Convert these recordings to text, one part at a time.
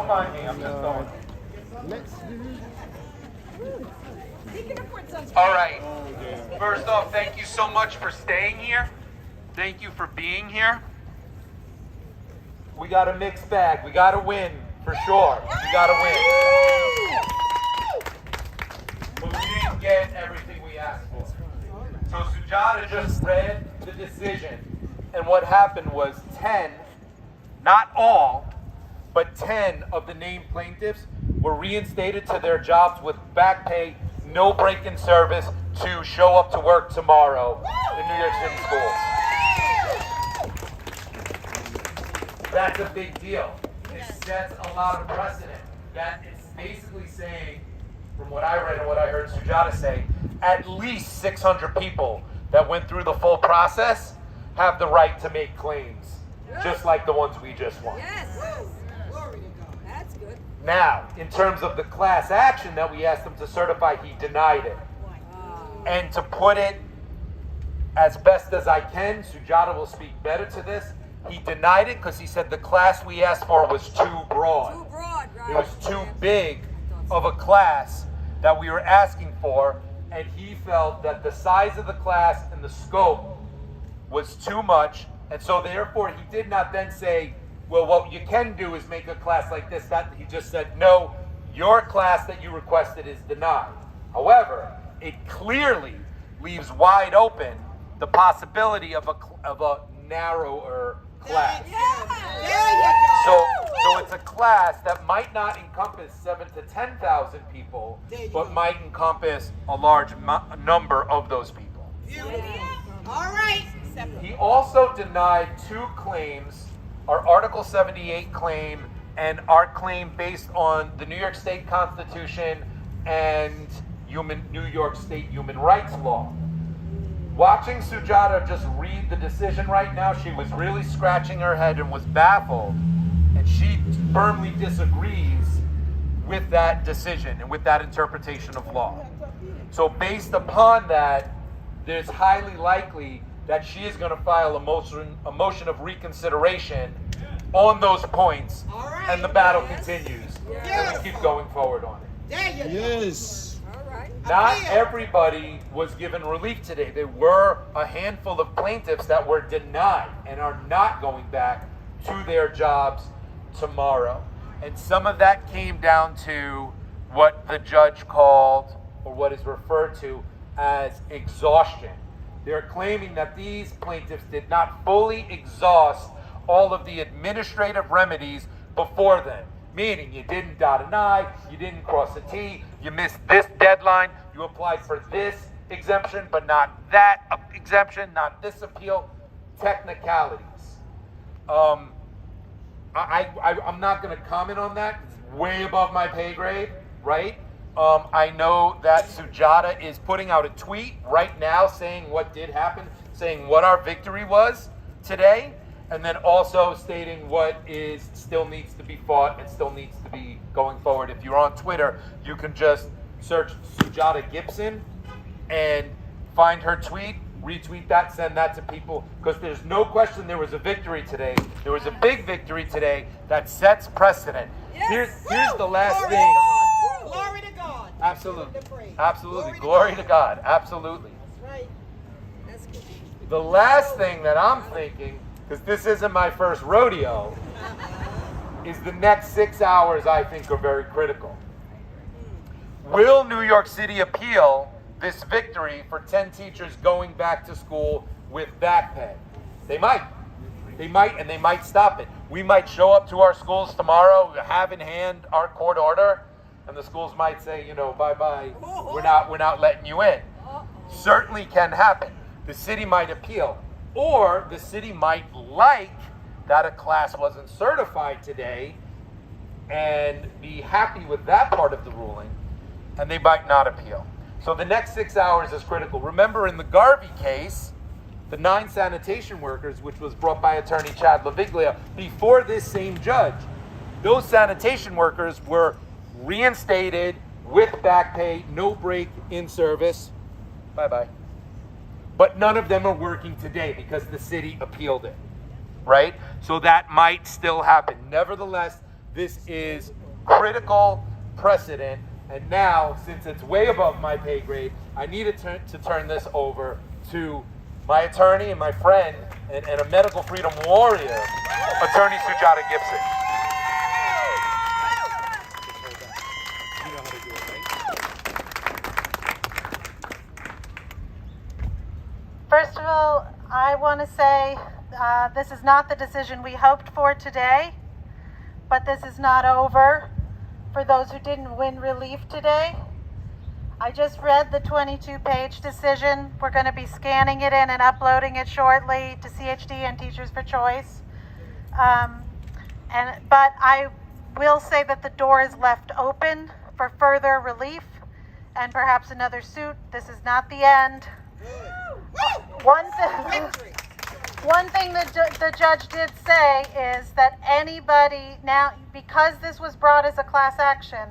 Don't mind me, I'm just going. All right. First off, thank you so much for staying here. Thank you for being here. We got a mixed bag. We got to win, for sure. We got to win. But we didn't get everything we asked for. So Sujata just read the decision. And what happened was 10, not all, but 10 of the named plaintiffs were reinstated to their jobs with back pay, no break in service, to show up to work tomorrow in New York City schools. That's a big deal. It sets a lot of precedent. That is basically saying, from what I read and what I heard Sujata say, at least 600 people that went through the full process have the right to make claims, just like the ones we just won. Yes. Glory to God. That's good. Now, in terms of the class action that we asked him to certify, he denied it. And to put it as best as I can, Sujata will speak better to this, he denied it because he said the class we asked for was too broad. Too broad, right? It was too big of a class that we were asking for, and he felt that the size of the class and the scope was too much, and so therefore he did not then say, well, what you can do is make a class like this. That he just said, no, your class that you requested is denied. However, it clearly leaves wide open the possibility of a narrower class. So it's a class that might not encompass 7,000 to 10,000 people, but might encompass a large number of those people. All right. He also denied two claims, our Article 78 claim and our claim based on the New York State Constitution and New York State human rights law. Watching Sujata just read the decision right now, she was really scratching her head and was baffled. And she firmly disagrees with that decision and with that interpretation of law. So based upon that, there's highly likely that she is going to file a motion of reconsideration on those points, and the battle continues. And we keep going forward on it. Yes. Not everybody was given relief today. There were a handful of plaintiffs that were denied and are not going back to their jobs tomorrow. And some of that came down to what the judge called, or what is referred to as, exhaustion. They're claiming that these plaintiffs did not fully exhaust all of the administrative remedies before then. Meaning you didn't dot an I, you didn't cross a T, you missed this deadline, you applied for this exemption, but not that exemption, not this appeal. Technicalities. I'm not going to comment on that. It's way above my pay grade, right? I know that Sujata is putting out a tweet right now saying what did happen, saying what our victory was today, and then also stating what is still needs to be fought and still needs to be going forward. If you're on Twitter, you can just search Sujata Gibson and find her tweet, retweet that, send that to people, because there's no question there was a victory today. There was a big victory today that sets precedent. Here's the last thing. Glory to God. Absolutely. Absolutely. Glory to God. Absolutely. That's right. That's good. The last thing that I'm thinking, because this isn't my first rodeo, is the next 6 hours I think are very critical. Will New York City appeal this victory for 10 teachers going back to school with back pay? They might. They might, and they might stop it. We might show up to our schools tomorrow, have in hand our court order, and the schools might say, bye-bye, we're not letting you in. Certainly can happen. The city might appeal. Or the city might like that a class wasn't certified today and be happy with that part of the ruling, and they might not appeal. So the next 6 hours is critical. Remember, in the Garvey case, the 9 sanitation workers, which was brought by attorney Chad LaViglia, before this same judge, those sanitation workers were reinstated with back pay, no break in service. Bye-bye. But none of them are working today because the city appealed it, right? So that might still happen. Nevertheless, This is critical precedent, and now, since it's way above my pay grade, I need to turn this over to my attorney and my friend and a medical freedom warrior, Attorney Sujata Gibson. First of all, I want to say this is not the decision we hoped for today, but this is not over for those who didn't win relief today. I just read the 22-page decision. We're going to be scanning it in and uploading it shortly to CHD and Teachers for Choice. But I will say that the door is left open for further relief and perhaps another suit. This is not the end. One thing that the judge did say is that anybody now, because this was brought as a class action,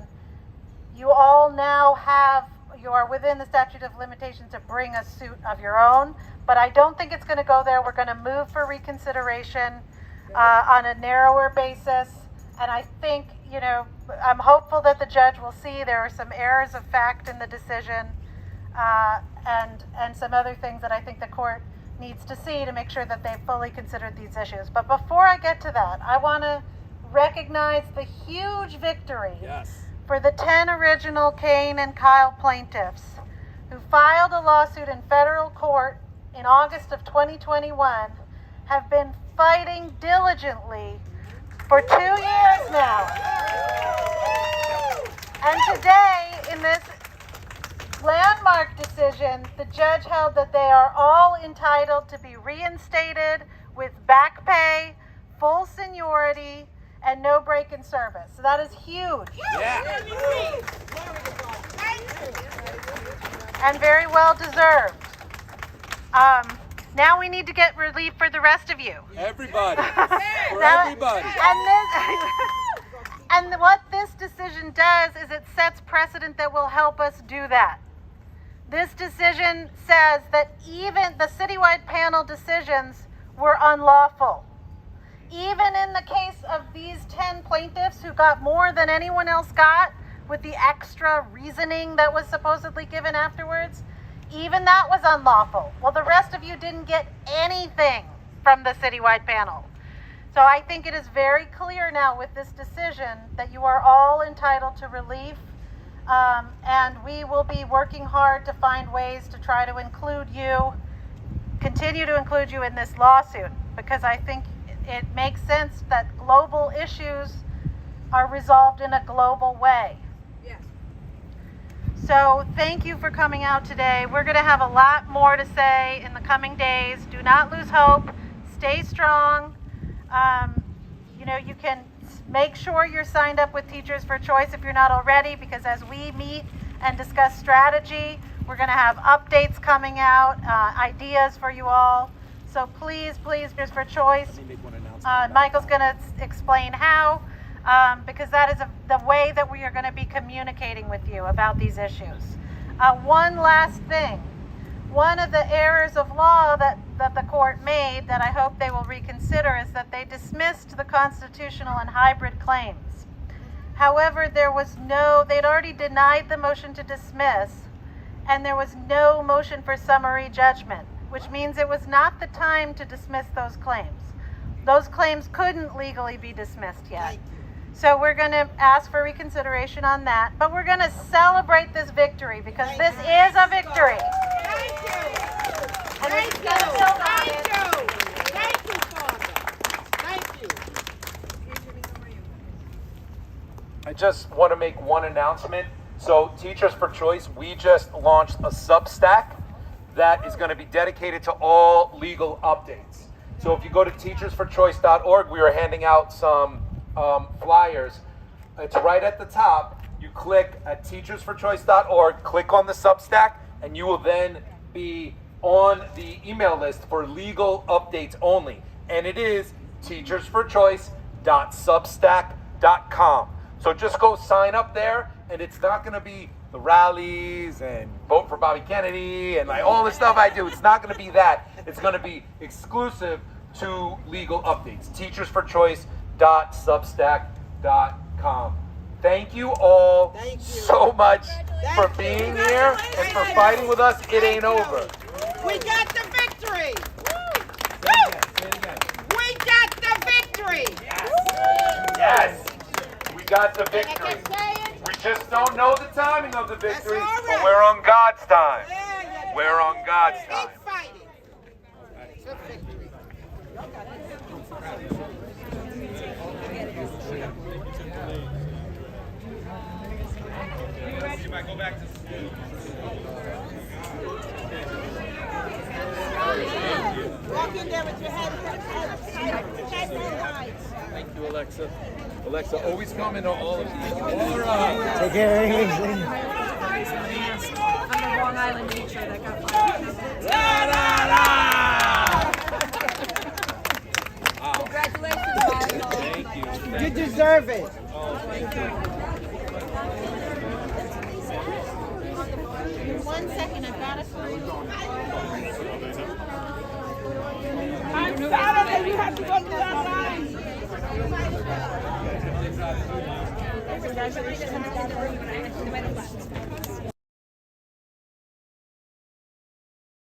you all now you are within the statute of limitations to bring a suit of your own, but I don't think it's going to go there. We're going to move for reconsideration on a narrower basis, and I think, I'm hopeful that the judge will see there are some errors of fact in the decision, and some other things that I think the court needs to see to make sure that they've fully considered these issues. But before I get to that, I want to recognize the huge victory for the 10 original Kane and Kyle plaintiffs who filed a lawsuit in federal court in August of 2021, have been fighting diligently for 2 years now. And today, in this landmark decision, the judge held that they are all entitled to be reinstated with back pay, full seniority, and no break in service. So that is huge. And very well deserved. Now we need to get relief for the rest of you. Everybody. For everybody. And what this decision does is it sets precedent that will help us do that. This decision says that even the citywide panel decisions were unlawful. Even in the case of these 10 plaintiffs who got more than anyone else got with the extra reasoning that was supposedly given afterwards, even that was unlawful. Well, the rest of you didn't get anything from the citywide panel. So I think it is very clear now with this decision that you are all entitled to relief. And we will be working hard to find ways to try to continue to include you in this lawsuit, because I think it makes sense that global issues are resolved in a global way. Yes. So thank you for coming out today. We're going to have a lot more to say in the coming days. Do not lose hope. Stay strong. You can make sure you're signed up with Teachers for Choice if you're not already, because as we meet and discuss strategy, we're going to have updates coming out, ideas for you all. So please, Teachers for Choice. Michael's going to explain how, because that is the way that we are going to be communicating with you about these issues. One last thing. One of the errors of law that the court made that I hope they will reconsider is that they dismissed the constitutional and hybrid claims. However, they'd already denied the motion to dismiss, and there was no motion for summary judgment, which means it was not the time to dismiss those claims. Those claims couldn't legally be dismissed yet. So we're going to ask for reconsideration on that, but we're going to celebrate this victory because this is a victory. Thank you. And Thank it's you. gonna build on Thank it. you. Thank you, Father. Thank you. I just want to make one announcement. So Teachers for Choice, we just launched a Substack that is going to be dedicated to all legal updates. So if you go to teachersforchoice.org, we are handing out some flyers. It's right at the top. You click at teachersforchoice.org, click on the Substack, and you will then be on the email list for legal updates only. And it is teachersforchoice.substack.com. So just go sign up there, and it's not going to be the rallies and vote for Bobby Kennedy and like all the stuff I do. It's not going to be that. It's going to be exclusive to legal updates. teachersforchoice.substack.com. NYCforYourself.com. Thank you all so much for being here and for fighting with us. It ain't over. We got the victory. Woo! We got the victory. Yes, we got the victory. We just don't know the timing of the victory, but we're on God's time. We're on God's time. Keep fighting. It's a victory. Go back to Walk in there with your head high. Thank you, Alexa. Alexa, always comment on all of these. All right. Take care. On the Long Island nature that got fired. Congratulations, Michael. Thank you. You deserve it. One second, I've got it for you. On Saturday, you have to go to that line. Congratulations.